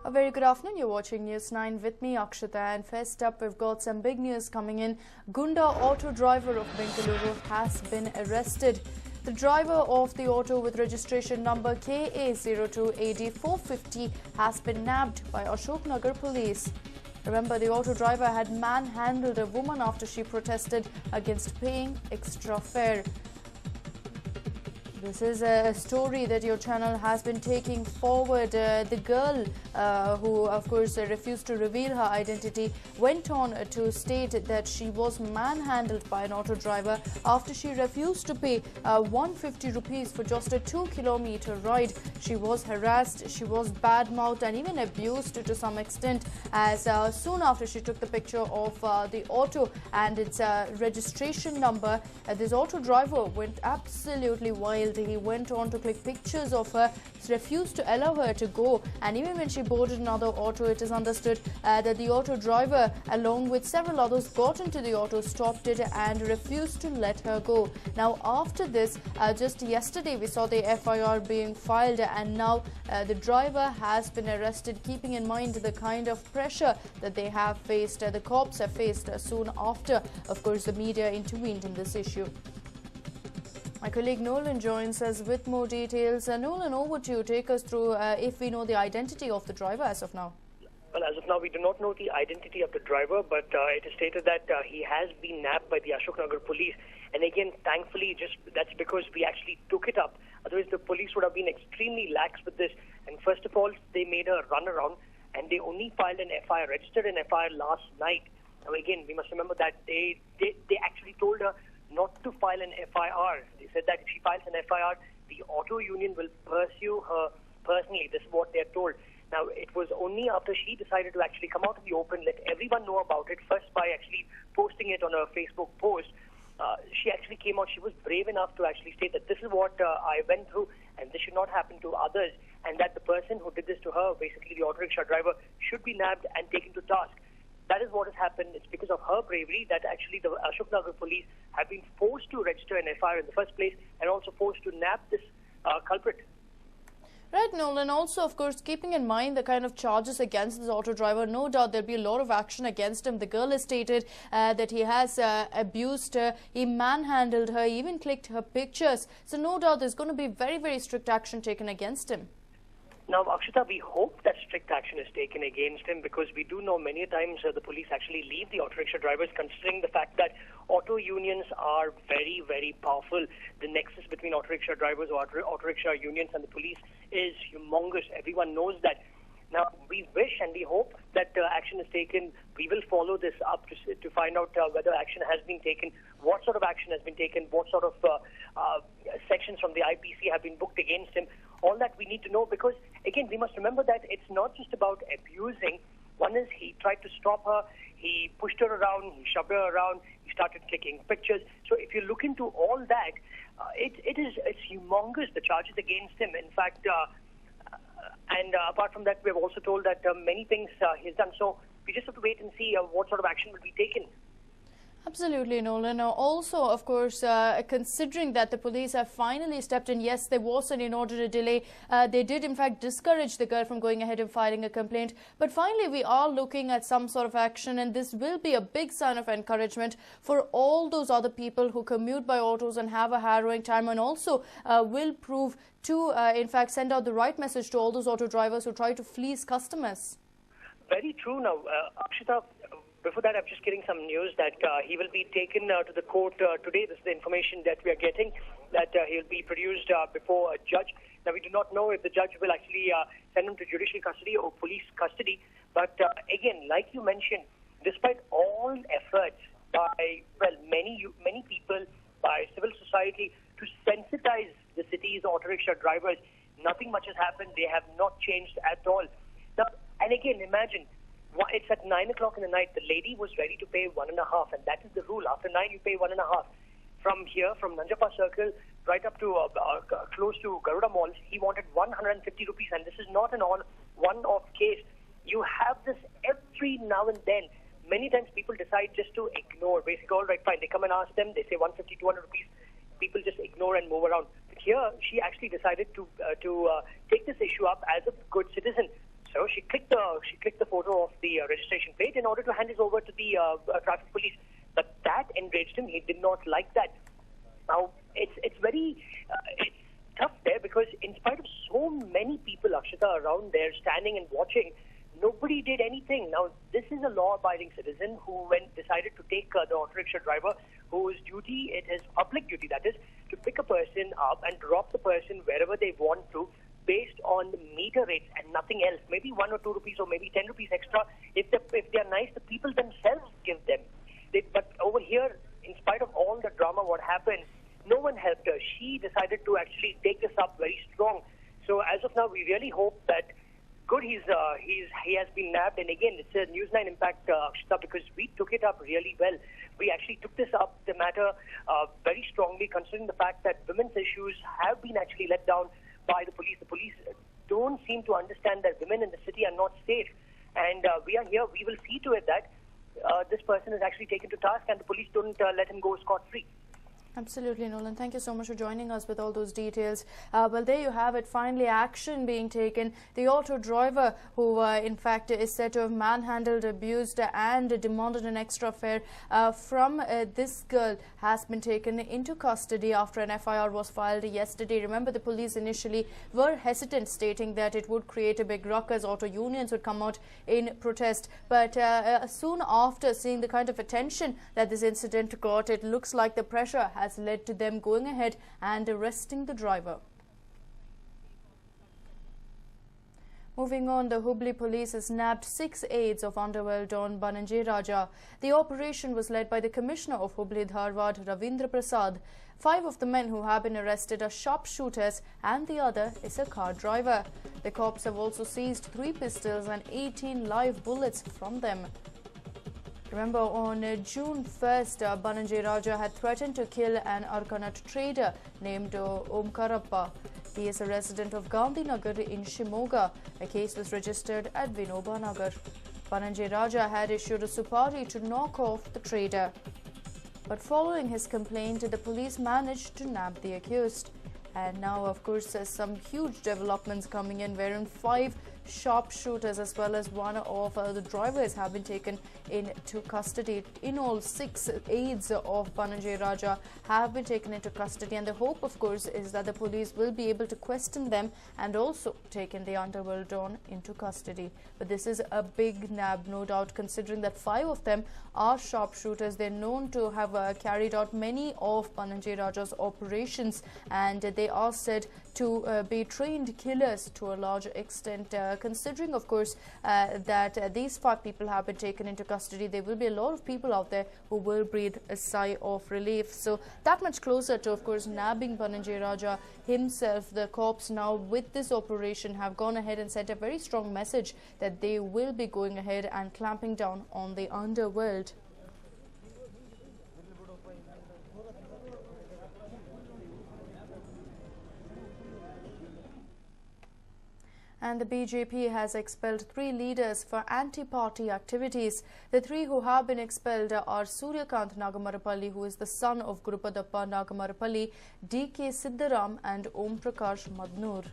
A very good afternoon. You're watching News 9 with me, Akshita. And first up, we've got some big news coming in. Gunda auto driver of Bengaluru has been arrested. The driver of the auto with registration number KA02AD450 has been nabbed by Ashok Nagar police. Remember, the auto driver had manhandled a woman after she protested against paying extra fare. This is a story that your channel has been taking forward. The girl who, of course, refused to reveal her identity went on to state that she was manhandled by an auto driver after she refused to pay 150 rupees for just a 2-kilometer ride. She was harassed, she was bad-mouthed and even abused to some extent, as soon after she took the picture of the auto and its registration number, this auto driver went absolutely wild. He went on to click pictures of her, refused to allow her to go, and even when she boarded another auto, it is understood that the auto driver, along with several others, got into the auto, stopped it and refused to let her go. Now, after this, just yesterday we saw the FIR being filed, and now the driver has been arrested, keeping in mind the kind of pressure that they have faced, the cops have faced soon after, of course, the media intervened in this issue. My colleague Nolan joins us with more details. Nolan, over to you. Take us through if we know the identity of the driver as of now. Well, as of now, we do not know the identity of the driver, but it is stated that he has been nabbed by the Ashok Nagar police. And again, thankfully, that's because we actually took it up. Otherwise, the police would have been extremely lax with this. And first of all, they made a runaround, and they only filed an FIR, registered an FIR last night. Now, again, we must remember that they actually told her not to file an FIR. They said that if she files an FIR, the auto union will pursue her personally. This is what they're told. Now, it was only after she decided to actually come out in the open, let everyone know about it, first by actually posting it on her Facebook post. She actually came out. She was brave enough to actually state that this is what I went through and this should not happen to others, and that the person who did this to her, basically the auto rickshaw driver, should be nabbed and taken to task. That is what has happened. It's because of her bravery that actually the Ashok Nagar police have been forced to register an FIR in the first place and also forced to nab this culprit. Right, Nolan. Also, of course, keeping in mind the kind of charges against this auto driver, no doubt there'll be a lot of action against him. The girl has stated that he has abused her, he manhandled her, he even clicked her pictures. So no doubt there's going to be very, very strict action taken against him. Now, Akshita, we hope that strict action is taken against him, because we do know many times the police actually leave the auto rickshaw drivers, considering the fact that auto unions are very, very powerful. The nexus between auto rickshaw drivers or auto rickshaw unions and the police is humongous. Everyone knows that. Now, we wish and we hope that action is taken. We will follow this up to find out whether action has been taken, what sort of action has been taken, what sort of sections from the IPC have been booked against him. All that we need to know, because, again, we must remember that it's not just about abusing. One is he tried to stop her, he pushed her around, he shoved her around, he started clicking pictures. So if you look into all that, it's humongous, the charges against him. In fact, and apart from that, we have also told that many things he's done. So we just have to wait and see what sort of action will be taken. Absolutely, Nolan. Also, of course, considering that the police have finally stepped in, yes, there was an in-order delay. They did, in fact, discourage the girl from going ahead and filing a complaint. But finally, we are looking at some sort of action, and this will be a big sign of encouragement for all those other people who commute by autos and have a harrowing time, and also will prove to, in fact, send out the right message to all those auto drivers who try to fleece customers. Very true. Now, Akshita, before that, I'm just getting some news that he will be taken to the court today. This is the information that we are getting, that he'll be produced before a judge. Now, we do not know if the judge will actually send him to judicial custody or police custody. But again, like you mentioned, despite all efforts by, well, many people, by civil society to sensitize the city's auto rickshaw drivers, nothing much has happened. They have not changed at all. Now, and again, imagine, it's at 9 o'clock in the night. The lady was ready to pay 1.5, and that is the rule. After 9, you pay 1.5. From here, from Nanjappa Circle, right up to close to Garuda Mall, he wanted 150 rupees, and this is not an one-off case. You have this every now and then. Many times people decide just to ignore. Basically, all right, fine. They come and ask them. They say 150, 200 rupees. People just ignore and move around. But here, she actually decided to take this issue up as a good citizen. so. She clicked the photo of the registration plate in order to hand it over to the traffic police. But that enraged him. He did not like that. Now, it's very it's tough there because in spite of so many people, Akshita, around there standing and watching, nobody did anything. Now, this is a law-abiding citizen who decided to take the auto rickshaw driver, whose duty, it is public duty, that is, to pick a person up and drop the person wherever they want to, based on the meter rates and nothing else. Maybe 1 or 2 rupees or maybe 10 rupees extra. If they're nice, the people themselves give them. But over here, in spite of all the drama, what happened, no one helped her. She decided to actually take this up very strong. So as of now, we really hope that good, he has been nabbed. And again, it's a News9 impact, Akshita, because we took it up really well. We actually took this up, the matter, very strongly, considering the fact that women's issues have been actually let down by the police. The police don't seem to understand that women in the city are not safe. And we are here. We will see to it that this person is actually taken to task and the police don't let him go scot-free. Absolutely, Nolan. Thank you so much for joining us with all those details. Well, there you have it. Finally, action being taken. The auto driver, who in fact is said to have manhandled, abused and demanded an extra fare from this girl, has been taken into custody after an FIR was filed yesterday. Remember, the police initially were hesitant, stating that it would create a big ruckus. Auto unions would come out in protest. But soon after seeing the kind of attention that this incident got, it looks like the pressure has led to them going ahead and arresting the driver. Moving on, the Hubli police has nabbed 6 aides of underworld don Bananjay Raja. The operation was led by the Commissioner of Hubli Dharwad, Ravindra Prasad. 5 of the men who have been arrested are sharpshooters and the other is a car driver. The cops have also seized 3 pistols and 18 live bullets from them. Remember, on June 1st, Bananjay Raja had threatened to kill an Arkanat trader named Omkarappa. He is a resident of Gandhinagar in Shimoga. A case was registered at Vinoba Nagar. Bananjay Raja had issued a supari to knock off the trader. But following his complaint, the police managed to nab the accused. And now, of course, there's some huge developments coming in, wherein 5 sharpshooters as well as 1 of the drivers have been taken into custody. In all, 6 aides of Bananjay Raja have been taken into custody, and the hope, of course, is that the police will be able to question them and also taken the underworld don into custody. But this is a big nab, no doubt, considering that 5 of them are sharpshooters. They're known to have carried out many of Bananjay Raja's operations, and they are said to be trained killers to a large extent. Considering, of course, that these 5 people have been taken into custody, there will be a lot of people out there who will breathe a sigh of relief. So that much closer to, of course, nabbing Bananjay Raja himself. The cops now, with this operation, have gone ahead and sent a very strong message that they will be going ahead and clamping down on the underworld. And the BJP has expelled 3 leaders for anti-party activities. The 3 who have been expelled are Suryakant Nagamarapalli, who is the son of Gurupadappa Nagamarapalli, D.K. Siddaram and Om Prakash Madnoor.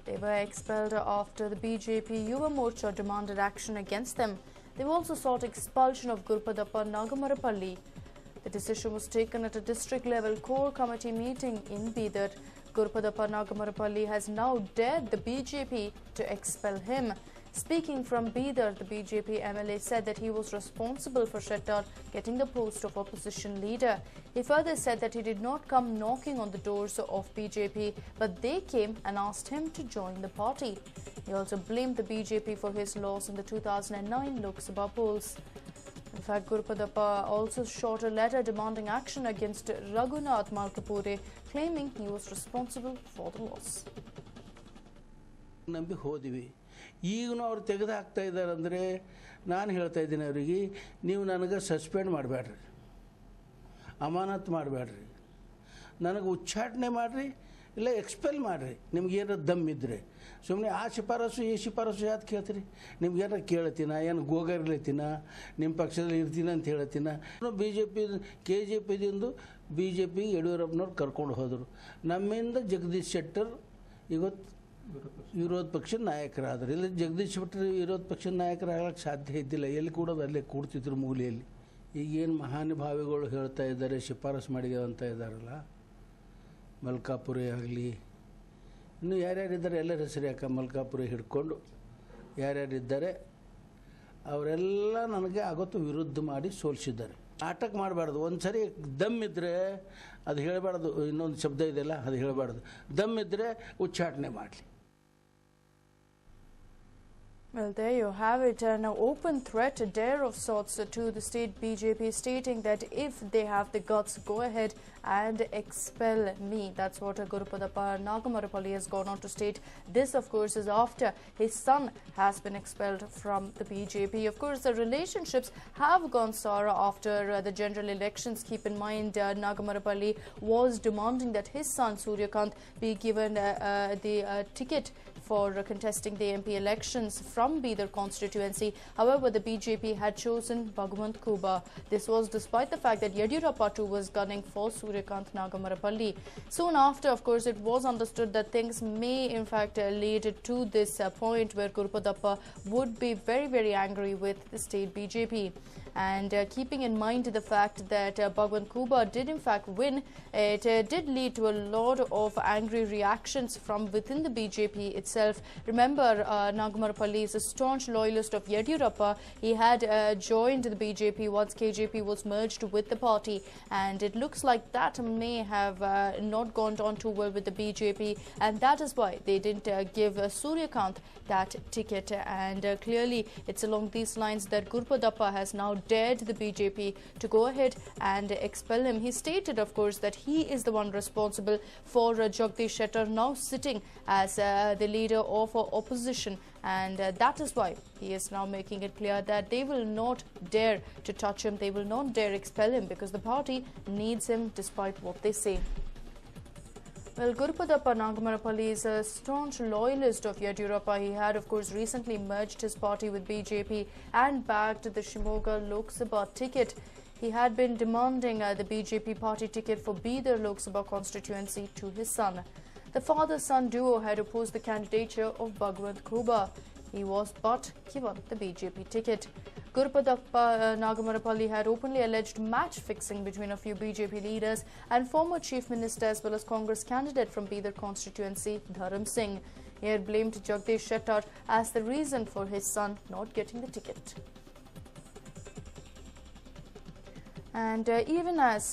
They were expelled after the BJP Yuva Morcha demanded action against them. They also sought expulsion of Gurupadappa Nagamarapalli. The decision was taken at a district-level core committee meeting in Bidar. Gurupadappa Nagamarapalli has now dared the BJP to expel him. Speaking from Bidar, the BJP MLA said that he was responsible for Shettar getting the post of opposition leader. He further said that he did not come knocking on the doors of BJP, but they came and asked him to join the party. He also blamed the BJP for his loss in the 2009 Lok Sabha polls. In fact, Gurupadappa also shot a letter demanding action against Raghunath Malkapure, claiming he was responsible for the loss. ನಂಬಿ ಹೋದಿವಿ ಈಗನೂ ಅವರು ತೆಗೆದು ಹಾಕ್ತಾ ಇದ್ದಾರೆ ಅಂದರೆ ನಾನು ಹೇಳ್ತಾ ಇದ್ದೀನಿ ಅವರಿಗೆ ನೀವು ನನಗೆ ಸಸ್ಪೆಂಡ್ ಮಾಡಬೇಡ್ರಿ ಅಮಾನತ್ ಮಾಡಬೇಡ್ರಿ ನನಗೆ ಉಚ್ಚಾಟನೆ ಮಾಡಿರಿ ಇಲ್ಲ ಎಕ್ಸ್ಪೆಲ್ ಮಾಡಿರಿ ನಿಮ್ಗೇನಾರು ದಮ್ ಇದ್ದರೆ ಸುಮ್ಮನೆ ಆ ಶಿಫಾರಸು ಈ ಶಿಫಾರಸು ಯಾವ್ದು ಕೇಳ್ತೀರಿ ನಿಮ್ಗೇನಾರು ಕೇಳ್ತೀನ ಏನು ಗೋಗರ್ಲತ್ತೀನ ನಿಮ್ಮ ಪಕ್ಷದಲ್ಲಿ ಇರ್ತೀನಿ ಅಂತ ಹೇಳ್ತೀನ B J P K J ಪಿದಿಂದ ಬಿ ಜೆ ಪಿ ಯಡಿಯೂರಪ್ಪನವ್ರು ಕರ್ಕೊಂಡು ಹೋದರು ನಮ್ಮಿಂದ ಜಗದೀಶ್ ಶೆಟ್ಟರ್ ಇವತ್ತು ವಿರೋಧ ಪಕ್ಷದ ನಾಯಕರಾದರು. ಇಲ್ಲ ಜಗದೀಶ್ ಶೆಟ್ಟರ್ ವಿರೋಧ ಪಕ್ಷದ ನಾಯಕರಾಗಕ್ಕೆ ಸಾಧ್ಯ ಇದ್ದಿಲ್ಲ. ಎಲ್ಲಿ ಕೂಡೋದು ಅಲ್ಲೇ ಕೂಡ್ತಿದ್ರು ಮೂಲೆಯಲ್ಲಿ. ಈಗೇನು ಮಹಾನುಭಾವಿಗಳು ಹೇಳ್ತಾ ಇದ್ದಾರೆ, ಶಿಫಾರಸು ಮಾಡಿದೆ ಅಂತ ಇದ್ದಾರಲ್ಲ, ಮಲ್ಕಾಪುರಿ ಆಗಲಿ, ಇನ್ನು ಯಾರ್ಯಾರಿದ್ದಾರೆ ಎಲ್ಲರ ಹೆಸರು ಯಾಕೆ ಮಲ್ಕಾಪುರಿ ಹಿಡ್ಕೊಂಡು ಯಾರ್ಯಾರಿದ್ದಾರೆ ಅವರೆಲ್ಲ ನನಗೆ ಆಗೊತ್ತು ವಿರುದ್ಧ ಮಾಡಿ ಸೋಲಿಸಿದ್ದಾರೆ. ನಾಟಕ ಮಾಡಬಾರ್ದು. ಒಂದು ಸರಿ ದಮ್ ಇದ್ದರೆ ಅದು ಹೇಳಬಾರ್ದು. ಇನ್ನೊಂದು ಶಬ್ದ ಇದೆಯಲ್ಲ, ಅದು ಹೇಳಬಾರ್ದು. ದಮ್ ಇದ್ದರೆ ಉಚ್ಚಾಟನೆ ಮಾಡಲಿ. Well, there you have it, an open threat, a dare of sorts to the state BJP, stating that if they have the guts, go ahead and expel me. That's what Gurupadappa Nagamarapalli has gone on to state. This, of course, is after his son has been expelled from the BJP. Of course, the relationships have gone sour after the general elections. Keep in mind, Nagamarapalli was demanding that his son, Suryakant, be given the ticket for contesting the MP elections from Bidar constituency. However, the BJP had chosen Bhagwant Kuba. This was despite the fact that Yediyurappa too was gunning for Suryakant Nagamarapalli. Soon after, of course, it was understood that things may in fact lead to this point where Gurupadappa would be very, very angry with the state BJP. And keeping in mind the fact that Bhagwant Kuba did in fact win, it did lead to a lot of angry reactions from within the BJP itself. Remember, Nagamarapalli is a staunch loyalist of Yediyurappa. He had joined the BJP once KJP was merged with the party, and it looks like that may have not gone on too well with the BJP, and that is why they didn't give Suryakant that ticket. And clearly it's along these lines that Gurupadappa has now dared the BJP to go ahead and expel him. He stated, of course, that he is the one responsible for Jagdish Shettar now sitting as the leader of opposition, and that is why he is now making it clear that they will not dare to touch him, they will not dare expel him, because the party needs him despite what they say. Well, Gurupadappa Nagamarapalli is a staunch loyalist of Yediyurappa. He had, of course, recently merged his party with BJP and bagged the Shimoga Lok Sabha ticket. He had been demanding the BJP party ticket for Bidar Lok Sabha constituency to his son. The father-son duo had opposed the candidature of Bhagwant Kuba. He was but given the BJP ticket. Gurupadappa Nagamarapalli had openly alleged match-fixing between a few BJP leaders and former Chief Minister as well as Congress candidate from Bidar constituency, Dharam Singh. He had blamed Jagdish Shettar as the reason for his son not getting the ticket. And even as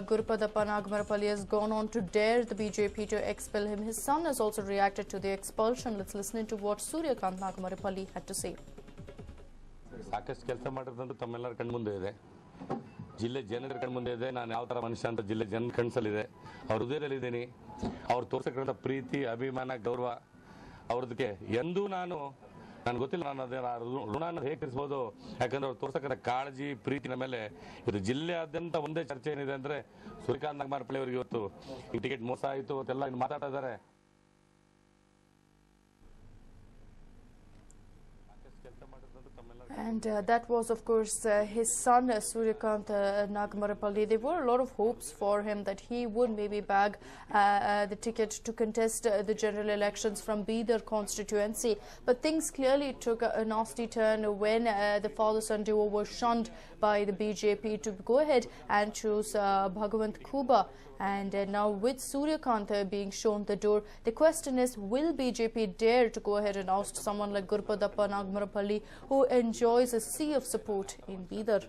Gurupadappa Nagamarapalli has gone on to dare the BJP to expel him, his son has also reacted to the expulsion. Let's listen into what Suryakant Nagamarapalli had to say. ಸಾಕಷ್ಟು ಕೆಲಸ ಮಾಡಿರೋದಂತೂ ತಮ್ಮೆಲ್ಲರ ಕಣ್ಮುಂದೆ ಇದೆ. ಜಿಲ್ಲೆ ಜನರ ಕಣ್ಮುಂದೆ ಇದೆ. ನಾನು ಯಾವ ಥರ ಮನುಷ್ಯ ಅಂತ ಜಿಲ್ಲೆ ಜನ ಕಣ್ಸಲ್ಲಿದೆ. ಅವ್ರ ಹೃದಯದಲ್ಲಿದ್ದೀನಿ. ಅವ್ರು ತೋರಿಸಕ್ಕಿರೋ ಪ್ರೀತಿ, ಅಭಿಮಾನ, ಗೌರವ ಅವ್ರದಕ್ಕೆ ಎಂದೂ ನನಗೆ ಗೊತ್ತಿಲ್ಲ ನಾನು ಅದರ ಋಣನ ಹೇಗೆ ತೀರಿಸ್ಬೋದು. ಯಾಕಂದ್ರೆ ಅವ್ರು ತೋರ್ಸಕ್ಕಿರೋ ಕಾಳಜಿ, ಪ್ರೀತಿ ನಮ್ಮ ಮೇಲೆ ಇದು ಜಿಲ್ಲೆಯಾದ್ಯಂತ ಒಂದೇ ಚರ್ಚೆ ಏನಿದೆ ಅಂದರೆ ಸೂರ್ಯಕಾಂತ್ ನಾಗಮಾರಪಳ್ಳಿ ಅವರಿಗೆ ಇವತ್ತು ಈ ಟಿಕೆಟ್ ಮೋಸ ಆಯಿತು ಅಂತೆಲ್ಲ ಇನ್ನು ಮಾತಾಡ್ತಾ ಇದ್ದಾರೆ. And that was, of course, his son, Suryakant Nagamarapalli. There were a lot of hopes for him that he would maybe bag the ticket to contest the general elections from Bidar constituency. But things clearly took a nasty turn when the father-son duo was shunned by the BJP to go ahead and choose Bhagwant Kuba. And now with Suryakant being shown the door, the question is, will BJP dare to go ahead and oust someone like Gurupadappa Nagamarapalli, who enjoys a sea of support in Bidar?